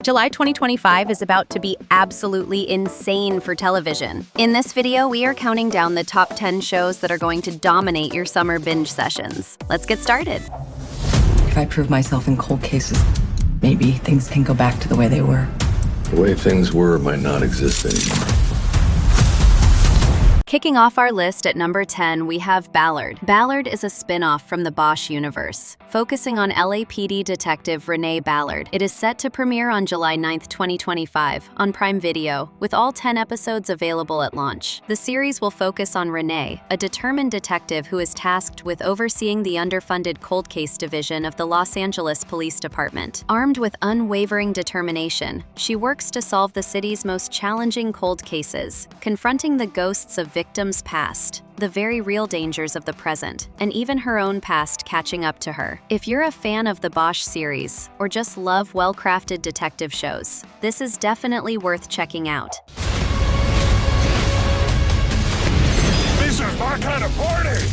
July 2025 is about to be absolutely insane for television. In this video, we are counting down the top 10 shows that are going to dominate your summer binge sessions. Let's get started. If I prove myself in cold cases, maybe things can go back to the way they were. The way things were might not exist anymore. Kicking off our list at number 10, we have Ballard. Ballard is a spin-off from the Bosch universe, focusing on LAPD detective Renee Ballard. It is set to premiere on July 9, 2025, on Prime Video, with all 10 episodes available at launch. The series will focus on Renee, a determined detective who is tasked with overseeing the underfunded cold case division of the Los Angeles Police Department. Armed with unwavering determination, she works to solve the city's most challenging cold cases, confronting the ghosts of victims' past, the very real dangers of the present, and even her own past catching up to her. If you're a fan of the Bosch series, or just love well-crafted detective shows, this is definitely worth checking out. This is my kind of party!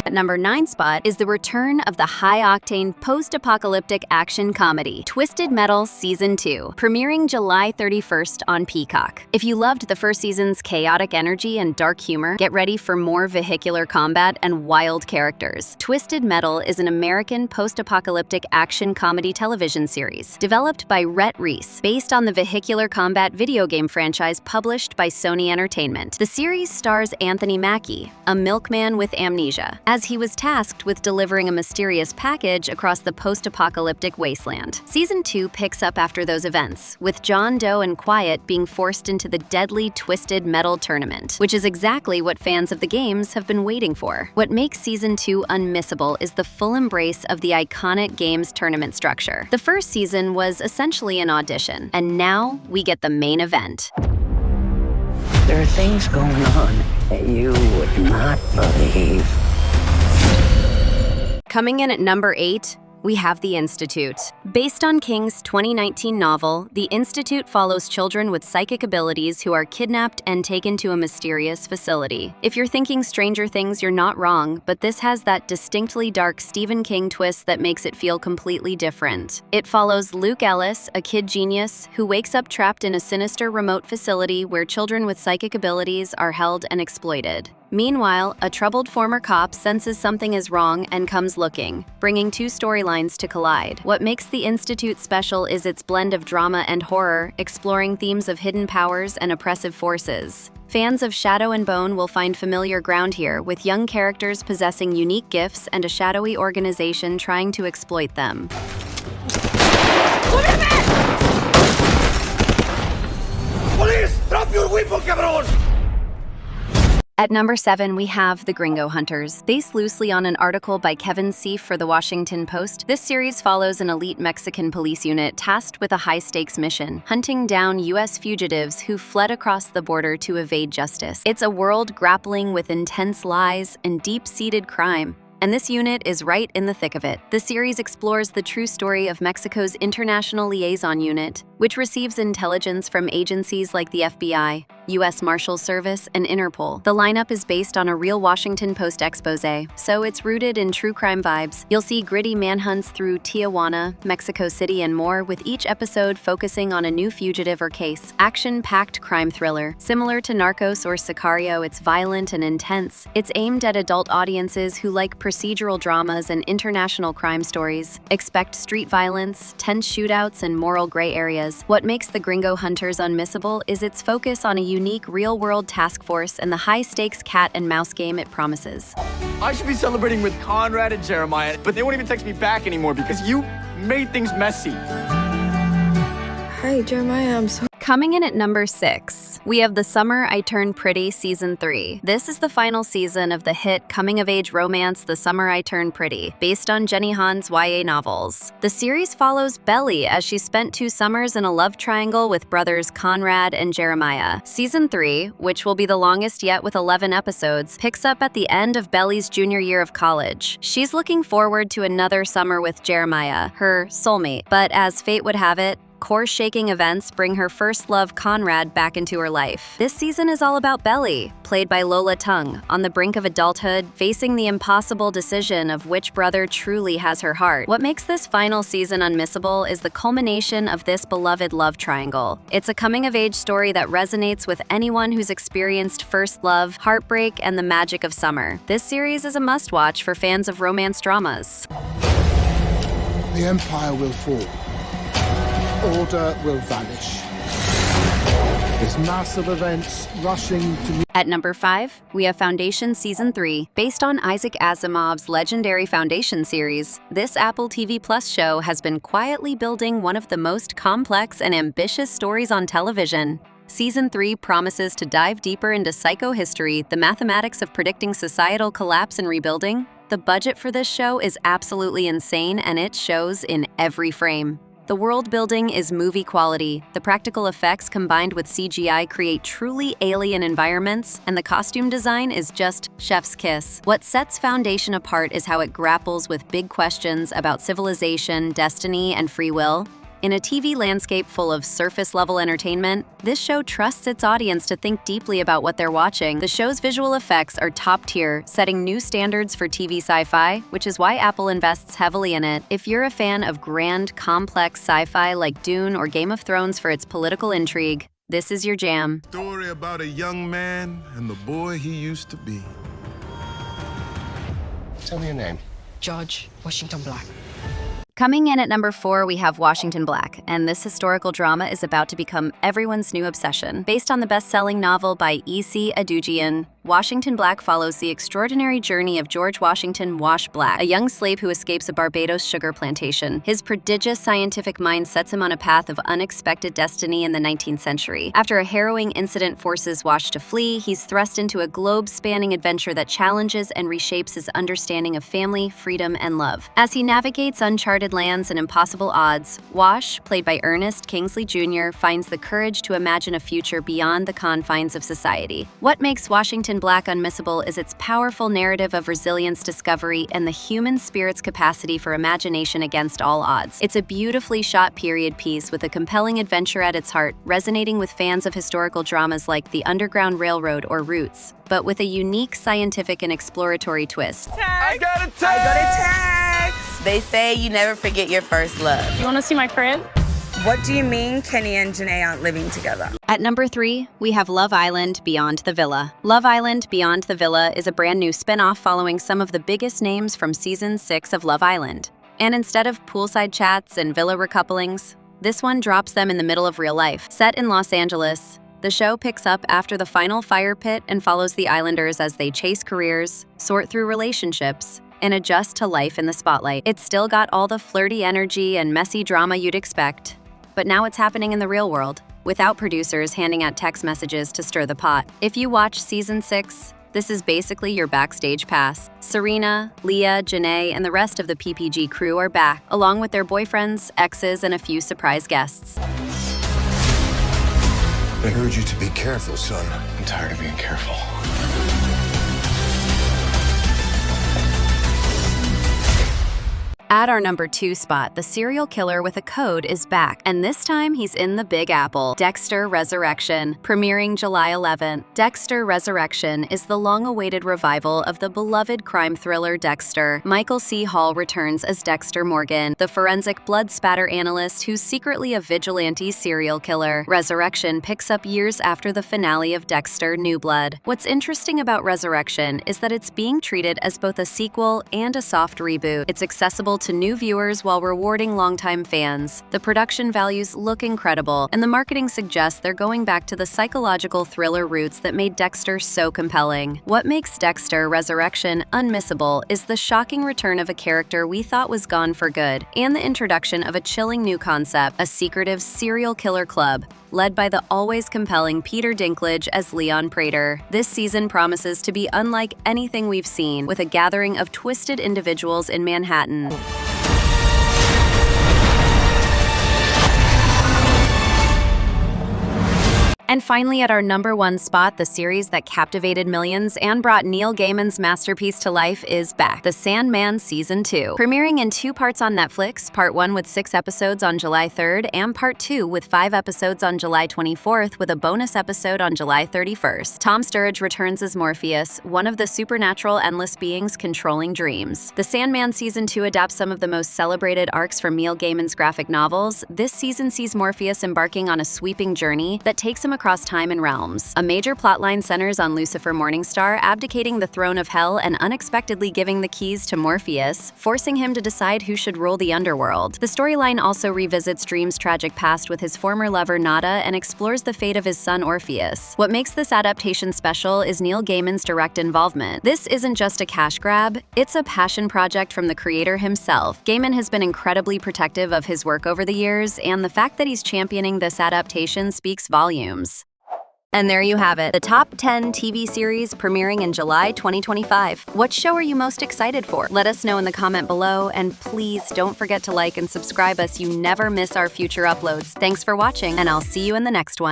At number 9 spot is the return of the high-octane post-apocalyptic action comedy, Twisted Metal Season 2, premiering July 31st on Peacock. If you loved the first season's chaotic energy and dark humor, get ready for more vehicular combat and wild characters. Twisted Metal is an American post-apocalyptic action comedy television series, developed by Rhett Reese, based on the vehicular combat video game franchise published by Sony Entertainment. The series stars Anthony Mackie, a milkman with amnesia, as he was tasked with delivering a mysterious package across the post-apocalyptic wasteland. Season 2 picks up after those events, with John Doe and Quiet being forced into the deadly Twisted Metal tournament, which is exactly what fans of the games have been waiting for. What makes Season 2 unmissable is the full embrace of the iconic game's tournament structure. The first season was essentially an audition, and now we get the main event. There are things going on that you would not believe. Coming in at number 8, we have The Institute. Based on King's 2019 novel, The Institute follows children with psychic abilities who are kidnapped and taken to a mysterious facility. If you're thinking Stranger Things, you're not wrong, but this has that distinctly dark Stephen King twist that makes it feel completely different. It follows Luke Ellis, a kid genius who wakes up trapped in a sinister remote facility where children with psychic abilities are held and exploited. Meanwhile, a troubled former cop senses something is wrong and comes looking, bringing two storylines to collide. What makes The Institute special is its blend of drama and horror, exploring themes of hidden powers and oppressive forces. Fans of Shadow and Bone will find familiar ground here, with young characters possessing unique gifts and a shadowy organization trying to exploit them. Police! Drop your weapon, cabrón! At number 7, we have The Gringo Hunters. Based loosely on an article by Kevin Seif for The Washington Post, this series follows an elite Mexican police unit tasked with a high-stakes mission, hunting down U.S. fugitives who fled across the border to evade justice. It's a world grappling with intense lies and deep-seated crime, and this unit is right in the thick of it. The series explores the true story of Mexico's International Liaison Unit, which receives intelligence from agencies like the FBI, U.S. Marshals Service, and Interpol. The lineup is based on a real Washington Post expose, so it's rooted in true crime vibes. You'll see gritty manhunts through Tijuana, Mexico City, and more, with each episode focusing on a new fugitive or case. Action-packed crime thriller. Similar to Narcos or Sicario, it's violent and intense. It's aimed at adult audiences who like procedural dramas and international crime stories. Expect street violence, tense shootouts, and moral gray areas. What makes The Gringo Hunters unmissable is its focus on a unique real-world task force and the high-stakes cat and mouse game it promises. I should be celebrating with Conrad and Jeremiah, but they won't even text me back anymore because you made things messy. Hi, Jeremiah, I'm so... Coming in at number 6, we have The Summer I Turned Pretty Season 3. This is the final season of the hit coming-of-age romance The Summer I Turned Pretty, based on Jenny Han's YA novels. The series follows Belly as she spent 2 summers in a love triangle with brothers Conrad and Jeremiah. Season 3, which will be the longest yet with 11 episodes, picks up at the end of Belly's junior year of college. She's looking forward to another summer with Jeremiah, her soulmate, but as fate would have it, Core-shaking events bring her first love Conrad back into her life. This season is all about Belly, played by Lola Tung, on the brink of adulthood, facing the impossible decision of which brother truly has her heart. What makes this final season unmissable is the culmination of this beloved love triangle. It's a coming-of-age story that resonates with anyone who's experienced first love, heartbreak, and the magic of summer. This series is a must-watch for fans of romance dramas. The Empire will fall. Order will vanish. There's massive events rushing to... At number 5, we have Foundation Season 3. Based on Isaac Asimov's legendary Foundation series, this Apple TV Plus show has been quietly building one of the most complex and ambitious stories on television. Season 3 promises to dive deeper into psychohistory, the mathematics of predicting societal collapse and rebuilding. The budget for this show is absolutely insane, and it shows in every frame. The world building is movie quality, the practical effects combined with CGI create truly alien environments, and the costume design is just chef's kiss. What sets Foundation apart is how it grapples with big questions about civilization, destiny, and free will. In a TV landscape full of surface-level entertainment, this show trusts its audience to think deeply about what they're watching. The show's visual effects are top-tier, setting new standards for TV sci-fi, which is why Apple invests heavily in it. If you're a fan of grand, complex sci-fi like Dune or Game of Thrones for its political intrigue, this is your jam. Story about a young man and the boy he used to be. Tell me your name. George Washington Black. Coming in at number 4, we have Washington Black, and this historical drama is about to become everyone's new obsession. Based on the best-selling novel by E.C. Adujian, Washington Black follows the extraordinary journey of George Washington Wash Black, a young slave who escapes a Barbados sugar plantation. His prodigious scientific mind sets him on a path of unexpected destiny in the 19th century. After a harrowing incident forces Wash to flee, he's thrust into a globe-spanning adventure that challenges and reshapes his understanding of family, freedom, and love. As he navigates uncharted lands and impossible odds, Wash, played by Ernest Kingsley Jr., finds the courage to imagine a future beyond the confines of society. What makes Washington Black unmissable is its powerful narrative of resilience, discovery, and the human spirit's capacity for imagination against all odds. It's a beautifully shot period piece with a compelling adventure at its heart, resonating with fans of historical dramas like The Underground Railroad or Roots, but with a unique scientific and exploratory twist. I got a text! They say you never forget your first love. You want to see my crib? What do you mean Kenny and Janae aren't living together? At number 3, we have Love Island Beyond the Villa. Love Island Beyond the Villa is a brand new spin-off following some of the biggest names from Season 6 of Love Island. And instead of poolside chats and villa recouplings, this one drops them in the middle of real life. Set in Los Angeles, the show picks up after the final fire pit and follows the Islanders as they chase careers, sort through relationships, and adjust to life in the spotlight. It's still got all the flirty energy and messy drama you'd expect, but now it's happening in the real world, without producers handing out text messages to stir the pot. If you watch Season 6, this is basically your backstage pass. Serena, Leah, Janae, and the rest of the PPG crew are back, along with their boyfriends, exes, and a few surprise guests. I heard you to be careful, son. I'm tired of being careful. At our number 2 spot, the serial killer with a code is back, and this time he's in the Big Apple. Dexter Resurrection, premiering July 11th. Dexter Resurrection is the long-awaited revival of the beloved crime thriller Dexter. Michael C. Hall returns as Dexter Morgan, the forensic blood spatter analyst who's secretly a vigilante serial killer. Resurrection picks up years after the finale of Dexter: New Blood. What's interesting about Resurrection is that it's being treated as both a sequel and a soft reboot. It's accessible to new viewers while rewarding longtime fans. The production values look incredible, and the marketing suggests they're going back to the psychological thriller roots that made Dexter so compelling. What makes Dexter Resurrection unmissable is the shocking return of a character we thought was gone for good, and the introduction of a chilling new concept, a secretive serial killer club, led by the always compelling Peter Dinklage as Leon Prater. This season promises to be unlike anything we've seen, with a gathering of twisted individuals in Manhattan. And finally, at our #1 spot, the series that captivated millions and brought Neil Gaiman's masterpiece to life is back, The Sandman Season 2. Premiering in 2 parts on Netflix, Part 1 with 6 episodes on July 3rd, and Part 2 with 5 episodes on July 24th, with a bonus episode on July 31st. Tom Sturridge returns as Morpheus, one of the supernatural endless beings controlling dreams. The Sandman Season 2 adapts some of the most celebrated arcs from Neil Gaiman's graphic novels. This season sees Morpheus embarking on a sweeping journey that takes him across time and realms. A major plotline centers on Lucifer Morningstar abdicating the throne of hell and unexpectedly giving the keys to Morpheus, forcing him to decide who should rule the underworld. The storyline also revisits Dream's tragic past with his former lover Nada and explores the fate of his son Orpheus. What makes this adaptation special is Neil Gaiman's direct involvement. This isn't just a cash grab, it's a passion project from the creator himself. Gaiman has been incredibly protective of his work over the years, and the fact that he's championing this adaptation speaks volumes. And there you have it, the top 10 TV series premiering in July 2025. What show are you most excited for? Let us know in the comment below, and please don't forget to like and subscribe us so you never miss our future uploads. Thanks for watching, and I'll see you in the next one.